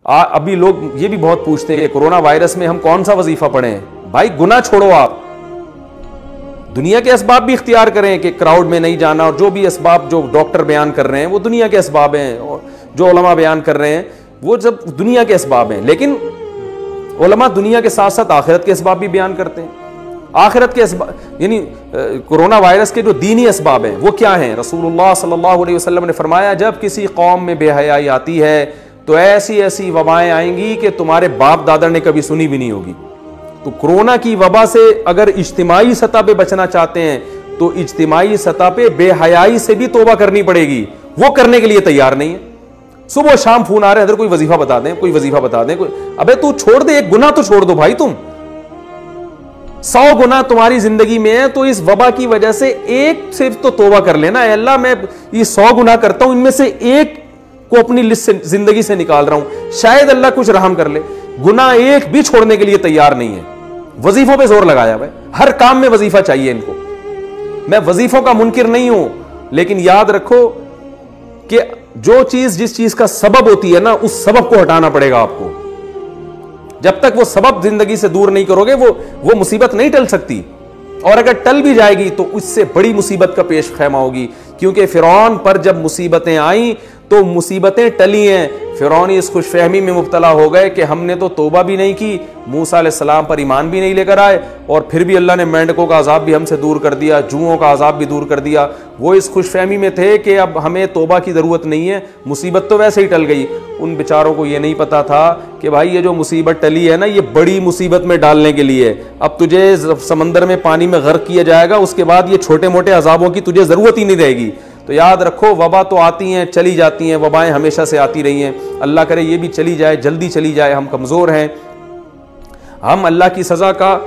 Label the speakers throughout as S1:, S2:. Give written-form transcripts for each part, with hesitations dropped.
S1: ابھی لوگ یہ بھی بہت پوچھتے ہیں کہ کورونا وائرس میں ہم کون سا وظیفہ پڑھیں. بھائی گناہ چھوڑو, آپ دنیا کے اسباب بھی اختیار کریں کہ کراؤڈ میں نہیں جانا, اور جو بھی اسباب جو ڈاکٹر بیان کر رہے ہیں وہ دنیا کے اسباب ہیں, اور جو علماء بیان کر رہے ہیں وہ سب دنیا کے اسباب ہیں. لیکن علماء دنیا کے ساتھ ساتھ آخرت کے اسباب بھی بیان کرتے ہیں. آخرت کے اسباب یعنی کورونا وائرس کے جو دینی اسباب ہیں وہ کیا ہیں؟ رسول اللہ صلی اللہ علیہ وسلم نے فرمایا جب کسی قوم میں بے حیائی آتی ہے تو ایسی ایسی وبائیں آئیں گی کہ تمہارے باپ دادا نے کبھی سنی بھی نہیں ہوگی. تو کرونا کی وبا سے اگر اجتماعی سطح پہ بچنا چاہتے ہیں تو اجتماعی سطح پہ بے حیائی سے بھی توبہ کرنی پڑے گی. وہ کرنے کے لیے تیار نہیں ہے. صبح و شام فون آ رہے ہیں ادھر کوئی وظیفہ بتا دیں, کوئی وظیفہ بتا دیں, کوئی ابے تو چھوڑ دے, ایک گناہ تو چھوڑ دو بھائی. تم 100 گناہ تمہاری زندگی میں ہے تو اس وبا کی وجہ سے ایک صرف تو توبہ کر لینا. اے اللہ میں یہ 100 گناہ کرتا ہوں, ان میں سے ایک کو اپنی لسٹ سے زندگی سے نکال رہا ہوں, شاید اللہ کچھ رحم کر لے. گناہ ایک بھی چھوڑنے کے لیے تیار نہیں ہے. وظیفوں پہ زور لگایا بھائی, ہر کام میں وظیفہ چاہیے ان کو. میں وظیفوں کا منکر نہیں ہوں, لیکن یاد رکھو کہ جو چیز جس چیز کا سبب ہوتی ہے نا اس سبب کو ہٹانا پڑے گا آپ کو. جب تک وہ سبب زندگی سے دور نہیں کرو گے وہ مصیبت نہیں ٹل سکتی, اور اگر ٹل بھی جائے گی تو اس سے بڑی مصیبت کا پیش خیمہ ہوگی. کیونکہ فرعون پر جب مصیبتیں آئیں تو مصیبتیں ٹلی ہیں. فرعون اس خوش فہمی میں مبتلا ہو گئے کہ ہم نے تو توبہ بھی نہیں کی, موسیٰ علیہ السلام پر ایمان بھی نہیں لے کر آئے, اور پھر بھی اللہ نے مینڈکوں کا عذاب بھی ہم سے دور کر دیا, جوؤں کا عذاب بھی دور کر دیا. وہ اس خوش فہمی میں تھے کہ اب ہمیں توبہ کی ضرورت نہیں ہے, مصیبت تو ویسے ہی ٹل گئی. ان بیچاروں کو یہ نہیں پتا تھا کہ بھائی یہ جو مصیبت ٹلی ہے نا یہ بڑی مصیبت میں ڈالنے کے لیے. اب تجھے سمندر میں پانی میں غرق کیا جائے گا, اس کے بعد یہ چھوٹے موٹے عذابوں کی تجھے ضرورت ہی نہیں رہے گی. تو یاد رکھو وبا تو آتی ہیں چلی جاتی ہیں, وبائیں ہمیشہ سے آتی رہی ہیں. اللہ کرے یہ بھی چلی جائے, جلدی چلی جائے. ہم کمزور ہیں, ہم اللہ کی سزا کا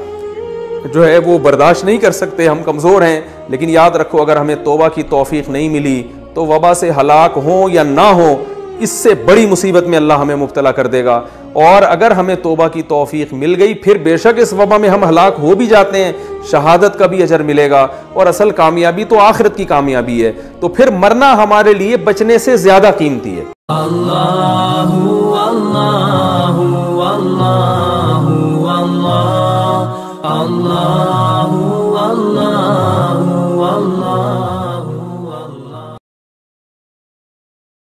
S1: جو ہے وہ برداشت نہیں کر سکتے, ہم کمزور ہیں. لیکن یاد رکھو اگر ہمیں توبہ کی توفیق نہیں ملی تو وبا سے ہلاک ہوں یا نہ ہوں اس سے بڑی مصیبت میں اللہ ہمیں مبتلا کر دے گا. اور اگر ہمیں توبہ کی توفیق مل گئی پھر بے شک اس وبا میں ہم ہلاک ہو بھی جاتے ہیں, شہادت کا بھی اجر ملے گا, اور اصل کامیابی تو آخرت کی کامیابی ہے. تو پھر مرنا ہمارے لیے بچنے سے زیادہ قیمتی ہے.
S2: اللہ اللہ اللہ اللہ اللہ